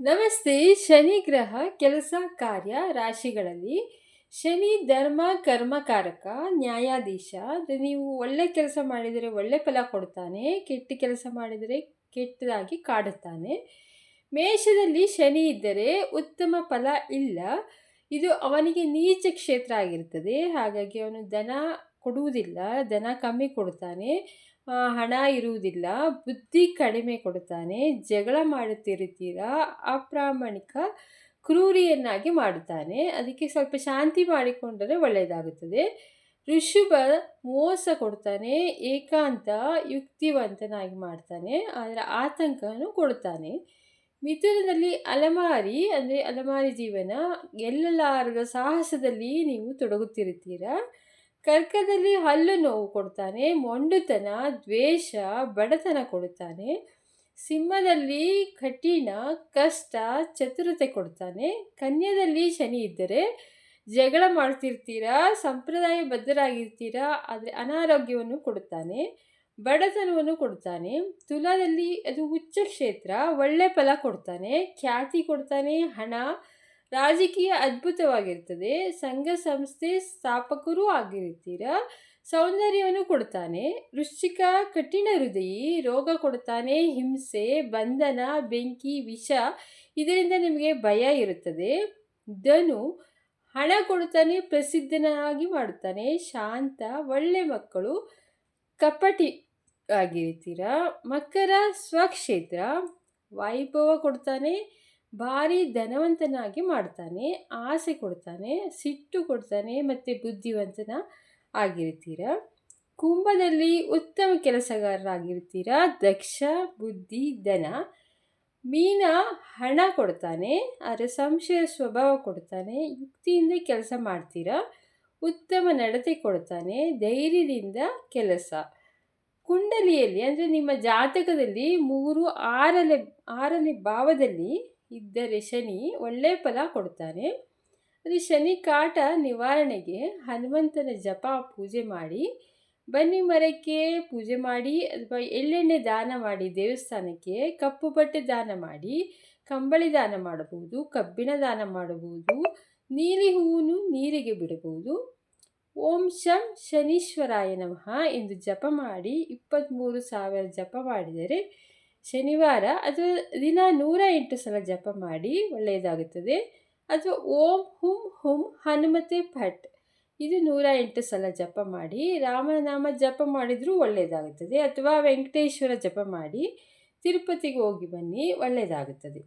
ನಮಸ್ತೆ. ಶನಿ ಗ್ರಹ ಕೆಲಸ ಕಾರ್ಯ ರಾಶಿಗಳಲ್ಲಿ ಶನಿ ಧರ್ಮ ಕರ್ಮಕಾರಕ ನ್ಯಾಯಾಧೀಶ. ಅಂದರೆ ನೀವು ಒಳ್ಳೆ ಕೆಲಸ ಮಾಡಿದರೆ ಒಳ್ಳೆ ಫಲ ಕೊಡ್ತಾನೆ, ಕೆಟ್ಟ ಕೆಲಸ ಮಾಡಿದರೆ ಕೆಟ್ಟದಾಗಿ ಕಾಡುತ್ತಾನೆ. ಮೇಷದಲ್ಲಿ ಶನಿ ಇದ್ದರೆ ಉತ್ತಮ ಫಲ ಇಲ್ಲ. ಇದು ಅವನಿಗೆ ನೀಚ ಕ್ಷೇತ್ರ ಆಗಿರ್ತದೆ. ಹಾಗಾಗಿ ಅವನು ಧನ ಕೊಡುವುದಿಲ್ಲ, ಧನ ಕಮ್ಮಿ ಕೊಡ್ತಾನೆ, ಹಣ ಇರುವುದಿಲ್ಲ, ಬುದ್ಧಿ ಕಡಿಮೆ ಕೊಡುತ್ತಾನೆ, ಜಗಳ ಮಾಡುತ್ತಿರುತ್ತೀರಾ, ಅಪ್ರಾಮಾಣಿಕ ಕ್ರೂರಿಯನ್ನಾಗಿ ಮಾಡುತ್ತಾನೆ. ಅದಕ್ಕೆ ಸ್ವಲ್ಪ ಶಾಂತಿ ಮಾಡಿಕೊಂಡರೆ ಒಳ್ಳೆಯದಾಗುತ್ತದೆ. ಋಷಭ ಮೋಸ ಕೊಡ್ತಾನೆ, ಏಕಾಂತ ಯುಕ್ತಿವಂತನಾಗಿ ಮಾಡ್ತಾನೆ, ಆದರೆ ಆತಂಕವನ್ನು ಕೊಡುತ್ತಾನೆ. ಮಿಥುನದಲ್ಲಿ ಅಲಮಾರಿ ಜೀವನ, ಗೆಲ್ಲಲಾರದ ಸಾಹಸದಲ್ಲಿ ನೀವು ತೊಡಗುತ್ತಿರುತ್ತೀರಾ. ಕರ್ಕದಲ್ಲಿ ಹಲ್ಲು ನೋವು ಕೊಡ್ತಾನೆ, ಮೊಂಡುತನ, ದ್ವೇಷ, ಬಡತನ ಕೊಡುತ್ತಾನೆ. ಸಿಂಹದಲ್ಲಿ ಕಠಿಣ ಕಷ್ಟ, ಚತುರತೆ ಕೊಡ್ತಾನೆ. ಕನ್ಯದಲ್ಲಿ ಶನಿ ಇದ್ದರೆ ಜಗಳ ಮಾಡ್ತಿರ್ತೀರಾ, ಸಂಪ್ರದಾಯಬದ್ಧರಾಗಿರ್ತೀರಾ, ಆದರೆ ಅನಾರೋಗ್ಯವನ್ನು ಕೊಡುತ್ತಾನೆ, ಬಡತನವನ್ನು ಕೊಡ್ತಾನೆ. ತುಲಾದಲ್ಲಿ ಅದು ಉಚ್ಚ ಕ್ಷೇತ್ರ, ಒಳ್ಳೆ ಫಲ ಕೊಡ್ತಾನೆ, ಖ್ಯಾತಿ ಕೊಡ್ತಾನೆ, ಹಣ, ರಾಜಕೀಯ ಅದ್ಭುತವಾಗಿರ್ತದೆ, ಸಂಘ ಸಂಸ್ಥೆ ಸ್ಥಾಪಕರೂ ಆಗಿರ್ತೀರಾ, ಸೌಂದರ್ಯವನ್ನು ಕೊಡ್ತಾನೆ. ವೃಶ್ಚಿಕ ಕಠಿಣ ಹೃದಯಿ, ರೋಗ ಕೊಡ್ತಾನೆ, ಹಿಂಸೆ, ಬಂಧನ, ಬೆಂಕಿ, ವಿಷ, ಇದರಿಂದ ನಿಮಗೆ ಭಯ ಇರುತ್ತದೆ. ಧನು ಹಣ ಕೊಡ್ತಾನೆ, ಪ್ರಸಿದ್ಧನಾಗಿ ಮಾಡುತ್ತಾನೆ, ಶಾಂತ, ಒಳ್ಳೆ ಮಕ್ಕಳು, ಕಪಟಿ ಆಗಿರ್ತೀರಾ. ಮಕರ ಸ್ವಕ್ಷೇತ್ರ, ವೈಭವ ಕೊಡ್ತಾನೆ, ಭಾರಿ ಧನವಂತನಾಗಿ ಮಾಡ್ತಾನೆ, ಆಸೆ ಕೊಡ್ತಾನೆ, ಸಿಟ್ಟು ಕೊಡ್ತಾನೆ, ಮತ್ತು ಬುದ್ಧಿವಂತನ ಆಗಿರ್ತೀರ. ಕುಂಭದಲ್ಲಿ ಉತ್ತಮ ಕೆಲಸಗಾರರಾಗಿರ್ತೀರ, ದಕ್ಷ, ಬುದ್ಧಿ, ಧನ. ಮೀನ ಹಣ ಕೊಡ್ತಾನೆ, ಆದರೆ ಸಂಶಯ ಸ್ವಭಾವ ಕೊಡ್ತಾನೆ, ಯುಕ್ತಿಯಿಂದ ಕೆಲಸ ಮಾಡ್ತೀರಾ, ಉತ್ತಮ ನಡತೆ ಕೊಡ್ತಾನೆ, ಧೈರ್ಯದಿಂದ ಕೆಲಸ. ಕುಂಡಲಿಯಲ್ಲಿ ಅಂದರೆ ನಿಮ್ಮ ಜಾತಕದಲ್ಲಿ 3, 6ನೇ ಭಾವದಲ್ಲಿ ಇದ್ದರೆ ಶನಿ ಒಳ್ಳೆಯ ಫಲ ಕೊಡ್ತಾನೆ. ಅದು ಶನಿ ಕಾಟ ನಿವಾರಣೆಗೆ ಹನುಮಂತನ ಜಪ ಪೂಜೆ ಮಾಡಿ, ಬನ್ನಿ ಮರಕ್ಕೆ ಪೂಜೆ ಮಾಡಿ, ಅಥವಾ ಎಳ್ಳೆಣ್ಣೆ ದಾನ ಮಾಡಿ, ದೇವಸ್ಥಾನಕ್ಕೆ ಕಪ್ಪು ಬಟ್ಟೆ ದಾನ ಮಾಡಿ, ಕಂಬಳಿ ದಾನ ಮಾಡಬಹುದು, ಕಬ್ಬಿಣ ದಾನ ಮಾಡಬಹುದು, ನೀಲಿ ಹೂವನ್ನು ನೀರಿಗೆ ಬಿಡಬಹುದು. ಓಂ ಶಂ ಶನೀಶ್ವರಾಯ ನಮಃ ಎಂದು ಜಪ ಮಾಡಿ 23,000 ಜಪ ಮಾಡಿದರೆ ಶನಿವಾರ ಅಥವಾ ದಿನ 108 ಸಲ ಜಪ ಮಾಡಿ ಒಳ್ಳೆಯದಾಗುತ್ತದೆ. ಅಥವಾ ಓಂ ಹುಂ ಹುಂ ಹನುಮತೆ ಫಟ್, ಇದು 108 ಸಲ ಜಪ ಮಾಡಿ. ರಾಮನಾಮ ಜಪ ಮಾಡಿದರೂ ಒಳ್ಳೆಯದಾಗುತ್ತದೆ. ಅಥವಾ ವೆಂಕಟೇಶ್ವರ ಜಪ ಮಾಡಿ ತಿರುಪತಿಗೆ ಹೋಗಿ ಬನ್ನಿ, ಒಳ್ಳೆಯದಾಗುತ್ತದೆ.